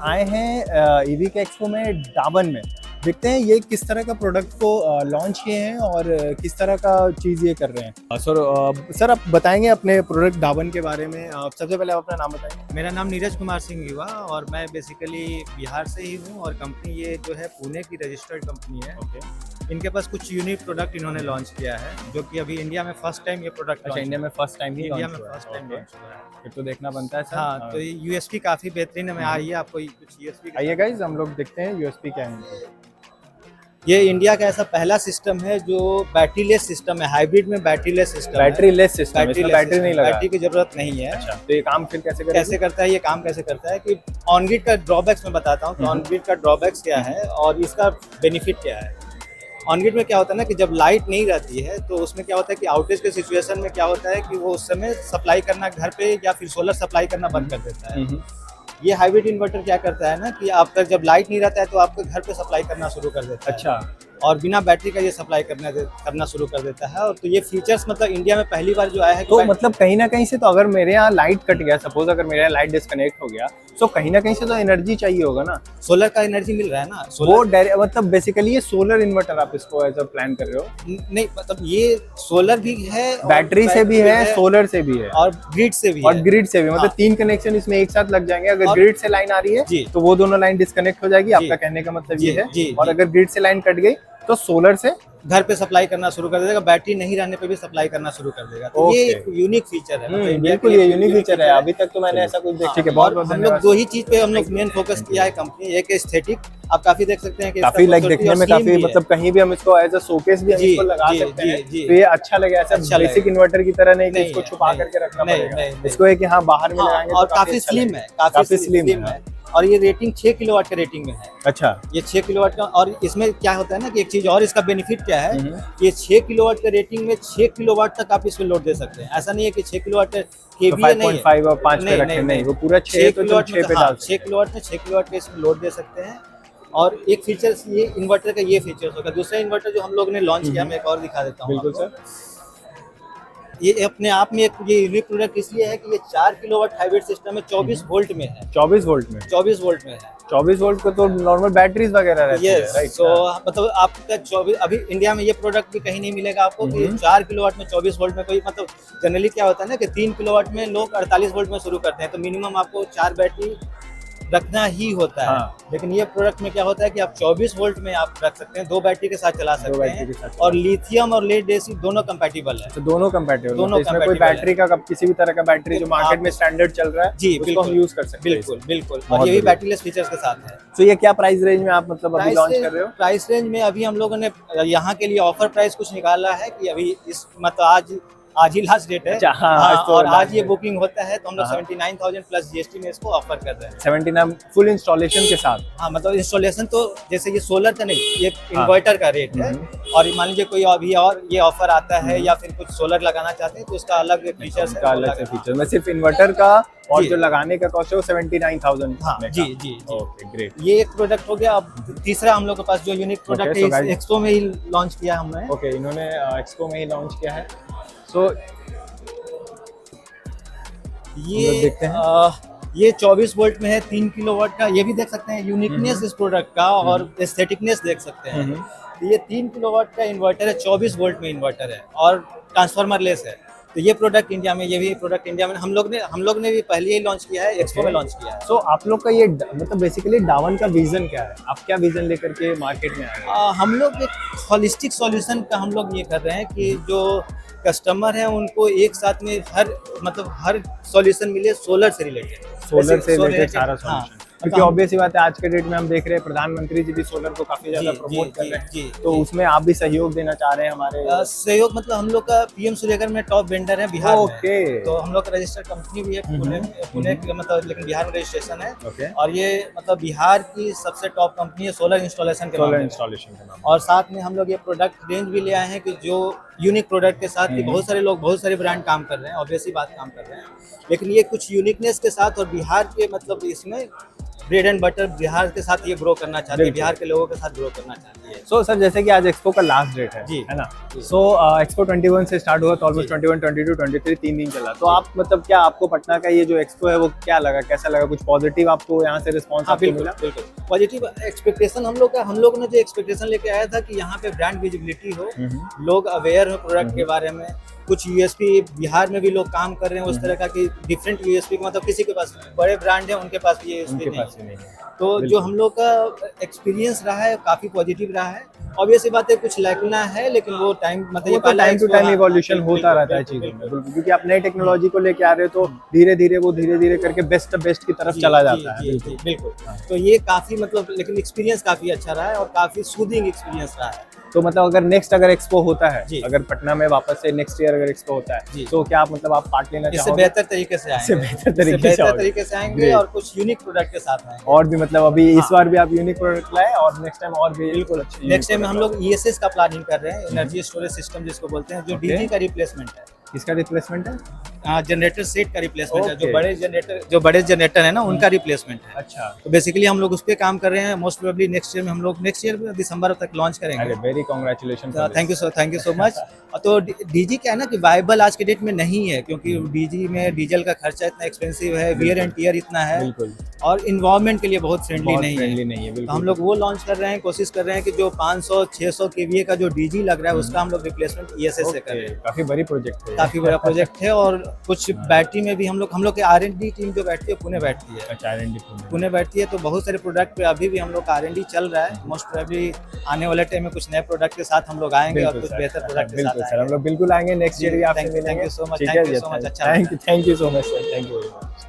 आए हैं ईवी के एक्सपो में डाबन में। देखते हैं ये किस तरह का प्रोडक्ट को लॉन्च किए हैं और किस तरह का चीज़ ये कर रहे हैं। सर आप बताएंगे अपने प्रोडक्ट डाबन के बारे में। सबसे पहले आप अपना नाम बताएंगे। मेरा नाम नीरज कुमार सिंह युवा और मैं बेसिकली बिहार से ही हूँ और कंपनी ये जो है पुणे की रजिस्टर्ड कंपनी है। ओके। इनके पास कुछ यूनिक प्रोडक्ट इन्होंने लॉन्च किया है जो कि अभी इंडिया में फर्स्ट टाइम ये प्रोडक्ट अच्छा, इंडिया में फर्स्ट टाइम ही इंडिया लॉन्च में हुआ है। First time okay. लॉन्च हुआ है। फिर तो देखना बनता है सर। हाँ, तो ये यूएसपी काफ़ी बेहतरीन है। मैं आइए आपको कुछ यूएसपी आइए गाइज, हम लोग देखते हैं यूएसपी क्या है। ये इंडिया का ऐसा पहला सिस्टम है जो बैटरी लेस सिस्टम है, हाइब्रिड में बैटरी लेस सिस्टम है। बैटरी लेस सिस्टम, इसमें बैटरी नहीं लगा। बैटरी की जरूरत नहीं है। अच्छा, तो ये काम फिर कैसे कैसे करता है, ये काम कैसे करता है कि ऑन ग्रिड का ड्रॉबैक्स मैं बताता हूँ कि ऑन ग्रिड का ड्रॉबैक्स क्या है और इसका बेनिफिट क्या है। ऑन ग्रिड में क्या होता है ना कि जब लाइट नहीं रहती है तो उसमें क्या होता है कि आउटेज के सिचुएशन में क्या होता है कि वो उस समय सप्लाई करना घर पे या फिर सोलर सप्लाई करना बंद कर देता है। ये हाइब्रिड इन्वर्टर क्या करता है ना कि आपका जब लाइट नहीं रहता है तो आपके घर पे सप्लाई करना शुरू कर देता है। अच्छा, और बिना बैटरी का ये सप्लाई करना शुरू कर देता है। और तो ये फीचर्स मतलब इंडिया में पहली बार जो आया है तो मतलब कहीं ना कहीं से तो अगर मेरे यहाँ लाइट कट गया, सपोज अगर मेरे यहाँ लाइट डिस्कनेक्ट हो गया, तो कहीं ना कहीं से तो एनर्जी चाहिए होगा ना। सोलर का एनर्जी मिल रहा है ना। वो मतलब बेसिकली ये सोलर इन्वर्टर आप इसको एज अ प्लान कर रहे हो? नहीं, मतलब ये सोलर भी है, बैटरी से भी है, सोलर से भी है और ग्रिड से भी और है। ग्रिड से भी। मतलब हाँ। 3 कनेक्शन इसमें एक साथ लग जाएंगे। अगर ग्रिड से लाइन आ रही है तो वो दोनों लाइन डिस्कनेक्ट हो जाएगी, आपका कहने का मतलब ये है। और अगर ग्रिड से लाइन कट गई तो सोलर से घर पे सप्लाई करना शुरू कर देगा, बैटरी नहीं रहने पे भी सप्लाई करना शुरू कर देगा। तो ये एक यूनिक फीचर है। बिल्कुल, ये यूनिक फीचर है। अभी तक तो मैंने ऐसा कुछ देखा। ठीक है, बहुत बहुत हम लोग दो ही चीज पे हम लोग मेन फोकस किया है कंपनी। एक एस्थेटिक, आप काफी देख सकते हैं कि काफी लाइक देखने में काफी, मतलब कहीं भी हम इसको एज अ शोकेस भी हम इसको लगा सकते हैं। तो ये अच्छा लगे, ऐसा बेसिक इन्वर्टर की तरह नहीं कि इसको छुपा करके रखना पड़ेगा। इसको है कि हाँ बाहर में लगाएंगे। और काफी स्लिम है, काफी स्लिम है। और ये रेटिंग 6 किलोवाट का रेटिंग में है। अच्छा, ये 6 किलोवाट का। और इसमें क्या होता है ना कि एक चीज और इसका बेनिफिट क्या है, ये 6 किलोवाट का रेटिंग में 6 किलोवाट तक आप इसमें लोड दे सकते हैं। ऐसा नहीं है कि 6 किलोवाट का केवीए नहीं है, 5.5 और 5 पे रखें, नहीं वो पूरा 6 किलोवाट 6 पे डाल 6 किलोवाट में 6 किलोवाट के इसमें लोड दे सकते हैं। और एक फीचर ये इन्वर्टर का ये फीचर होगा। दूसरा इन्वर्टर जो हम लोग ने लॉन्च किया, मैं एक और दिखा देता हूँ। बिल्कुल सर। ये अपने आप में एक ये यूनिक प्रोडक्ट इसलिए है कि ये 4 किलोवाट हाइब्रिड सिस्टम है, 24 वोल्ट में है। 24 वोल्ट में? 24 वोल्ट में है। 24 वोल्ट को तो नॉर्मल बैटरीज वगैरह रहती है, राइट? तो मतलब आपका 24 अभी इंडिया में ये प्रोडक्ट भी कहीं नहीं मिलेगा आपको कि 4 किलोवाट में 24 वोल्ट में कोई, मतलब जनरली क्या होता है ना कि 3 किलोवाट में लोग 48 वोल्ट में शुरू करते हैं, तो मिनिमम आपको 4 बैटरी रखना ही होता है। हाँ। लेकिन ये प्रोडक्ट में क्या होता है कि आप 24 वोल्ट में आप रख सकते हैं, 2 बैटरी के साथ चला सकते हैं। और लिथियम और लेड एसिड दोनों कंपैटिबल है। तो दोनों कंपैटिबल, दोनों इसमें कोई बैटरी का किसी भी तरह का बैटरी जो मार्केट में स्टैंडर्ड चल रहा है जी उसको हम यूज कर सकते हैं। बिल्कुल बिल्कुल। और ये भी बैटरीलेस फीचर्स के साथ है। तो ये क्या प्राइस रेंज में आप मतलब अभी लॉन्च कर रहे हो? प्राइस रेंज में अभी हम लोगों ने यहाँ के लिए ऑफर प्राइस कुछ निकाला है कि अभी इस मतलब आज ही लास्ट डेट है। अच्छा, हाँ, और आज ये बुकिंग होता है तो हम लोग 79,000 प्लस जीएसटी में इसको ऑफर कर रहे हैं। 79 फुल इंस्टॉलेशन के साथ? हाँ, मतलब इंस्टॉलेशन तो जैसे ये सोलर का नहीं, ये इन्वर्टर का रेट है। और मान लीजिए कोई अभी और ये ऑफर आता है या फिर कुछ सोलर लगाना चाहते हैं तो उसका अलग फीचर्स है। अलग से फीचर में सिर्फ इन्वर्टर का और जो लगाने का कॉस्ट है वो 79,000। हाँ जी। Okay, great. ये एक प्रोडक्ट हो गया। अब तीसरा हम लोग के पास जो यूनिक प्रोडक्ट है एक्सपो में ही लॉन्च किया हमने। ओके, इन्होंने एक्सपो में ही लॉन्च किया है। सो ये देखते हैं। ये 24 वोल्ट में है, 3 किलोवाट का। ये भी देख सकते हैं यूनिकनेस इस प्रोडक्ट का और एस्थेटिकनेस देख सकते हैं। तो ये 3 किलोवाट का इन्वर्टर है, 24 वोल्ट में इन्वर्टर है और ट्रांसफार्मर लेस है। तो ये प्रोडक्ट इंडिया में, ये भी प्रोडक्ट इंडिया में हम लोग ने भी पहले ही लॉन्च किया है, एक्सपो में लॉन्च किया है। तो आप लोग का ये मतलब बेसिकली डावन का विजन क्या है? आप क्या विजन लेकर के मार्केट में आए हैं? हम लोग एक होलिस्टिक सॉल्यूशन का हम लोग ये कर रहे हैं कि जो कस्टमर है उनको एक साथ में हर सॉल्यूशन मिले सोलर से रिलेटेड। सोलर से रिलेटेड सारा सॉल्यूशन, क्योंकि ऑब्वियस ही बात है आज के डेट में हम देख रहे हैं प्रधानमंत्री जी भी सोलर को काफी ज्यादा प्रमोट कर रहे हैं। तो उसमें आप भी सहयोग देना चाह रहे हैं हमारे? सहयोग मतलब हम लोग का पीएम सूर्यघर में टॉप वेंडर है बिहार में। तो हम लोग का रजिस्टर्ड कंपनी भी है पुणे की, मतलब लेकिन बिहार में रजिस्ट्रेशन है। और ये मतलब बिहार की सबसे टॉप कंपनी है सोलर इंस्टॉलेशन के नाम। और साथ में हम लोग ये प्रोडक्ट रेंज भी ले आए हैं कि जो यूनिक प्रोडक्ट के साथ ही बहुत सारे लोग, बहुत सारे ब्रांड काम कर रहे हैं, ऑब्वियसली बात काम कर रहे हैं, लेकिन ये कुछ यूनिकनेस के साथ और बिहार के मतलब इसमें ब्रेड एंड बटर बिहार के साथ ये ग्रो करना चाहते हैं, बिहार के लोगों के साथ ग्रो करना चाहते हैं। है। सो सर जैसे कि आज एक्सपो का लास्ट डेट है जी। है ना? जी। सो एक्सपो 21 से स्टार्ट हुआ तो ऑलमोस्ट जी। 21, 22, 23 3 दिन चला। तो आप मतलब क्या आपको पटना का ये जो एक्सपो है वो क्या लगा, कैसा लगा? कुछ पॉजिटिव आपको यहाँ से रिस्पॉन्स हाँ आपको बिल्कुल मिला? बिल्कुल पॉजिटिव एक्सपेक्टेशन हम लोग ने जो एक्सपेक्टेशन लेके आया था कि यहाँ पे ब्रांड विजिबिलिटी हो, लोग अवेयर हो प्रोडक्ट के बारे में, कुछ यूएसपी बिहार में भी लोग काम कर रहे हैं उस तरह का कि डिफरेंट यूएसपी मतलब किसी के पास बड़े ब्रांड है उनके पास भी यूएसपी उनके नहीं पास है। ही नहीं है। तो जो बिल्कुल। हम लोग का एक्सपीरियंस रहा है काफी पॉजिटिव रहा है। ऑब्वियस सी बात है कुछ लाइकना है लेकिन वो टाइम मतलब वो ये तो पहला टाइम टू एक्सपो, टाइम हाँ, इवोल्यूशन बिल्कुल, होता रहता है बिल्कुल, चीजों में, बिल्कुल। बिल्कुल, क्योंकि आप नई टेक्नोलॉजी को लेके आ रहे हो तो धीरे धीरे वो धीरे करके बेस्ट की तरफ जी, चला जी, जाता है। जी, बिल्कुल। जी, बिल्कुल। हाँ। तो ये काफी मतलब लेकिन एक्सपीरियंस काफी अच्छा रहा है और काफी सूदिंग एक्सपीरियंस रहा है। तो मतलब अगर नेक्स्ट अगर एक्सपो होता है, जी। अगर पटना में वापस से नेक्स्ट ईयर अगर एक्सपो होता है, जी। तो क्या आप मतलब आप पार्ट लेना इससे चाहोगे? बेहतर तरीके से आएंगे, इससे बेहतर तरीके से आओगे। तरीके से आएंगे Great। और कुछ यूनिक प्रोडक्ट के साथ आएंगे। और भी मतलब अभी इस हाँ। बार भी आप यूनिक प्रोडक्ट लाए और नेक्स्ट टाइम और भी बिल्कुल अच्छे नेक्स्ट टाइम unique हम product लोग ईएसएस का प्लानिंग कर रहे हैं, एनर्जी स्टोरेज सिस्टम जिसको बोलते हैं, जो Okay। डीजी का रिप्लेसमेंट है। लाए। किसका रिप्लेसमेंट है? जनरेटर सेट का रिप्लेसमेंट है, Okay। जो बड़े जनरेटर है ना उनका रिप्लेसमेंट है। अच्छा। तो बेसिकली हम लोग उस पर काम कर रहे हैं। मोस्ट प्रोबेबली नेक्स्ट ईयर में हम लोग नेक्स्ट ईयर में दिसंबर तक लॉन्च अरे करेंगे। Very congratulation. Thank you so much. तो डीजी क्या है ना कि वाइबल आज के डेट में नहीं है, क्योंकि डीजी में डीजल का खर्चा इतना एक्सपेंसिव है, वियर एंड टीयर इतना है बिल्कुल। और इन्वायरमेंट के लिए बहुत फ्रेंडली बहुत नहीं फ्रेंडली है। नहीं है, तो बिल्कुल। हम लोग वो लॉन्च कर रहे हैं, कोशिश कर रहे हैं कि जो 500-600 केवीए का जो डीजी लग रहा है उसका हम लोग रिप्लेसमेंट ईएसएस से कर रहे Okay, हैं। काफी बड़ी प्रोजेक्ट है ये। काफी बड़ा प्रोजेक्ट है और कुछ बैटरी में भी हम लोग की R&D टीम जो बैठती है पुणे बैठती है। अच्छा R&D पुणे बैठती है तो बहुत सारे प्रोडक्ट पे अभी भी हम लोग का R&D चल रहा है। मोस्ट प्रोबेबली आने वाले टाइम में कुछ नए प्रोडक्ट के साथ हम लोग आएंगे और बिल्कुल कुछ सर, बेहतर प्रोडक्ट के साथ बिल्कुल सर, हम आएंगे। लोग बिल्कुल आएंगे नेक्स्ट जी, ईयर भी आपसे thank you मिलेंगे। so much, ठीक thank है you जी, so much, अच्छा लगा। Thank you so much sir, thank you very much.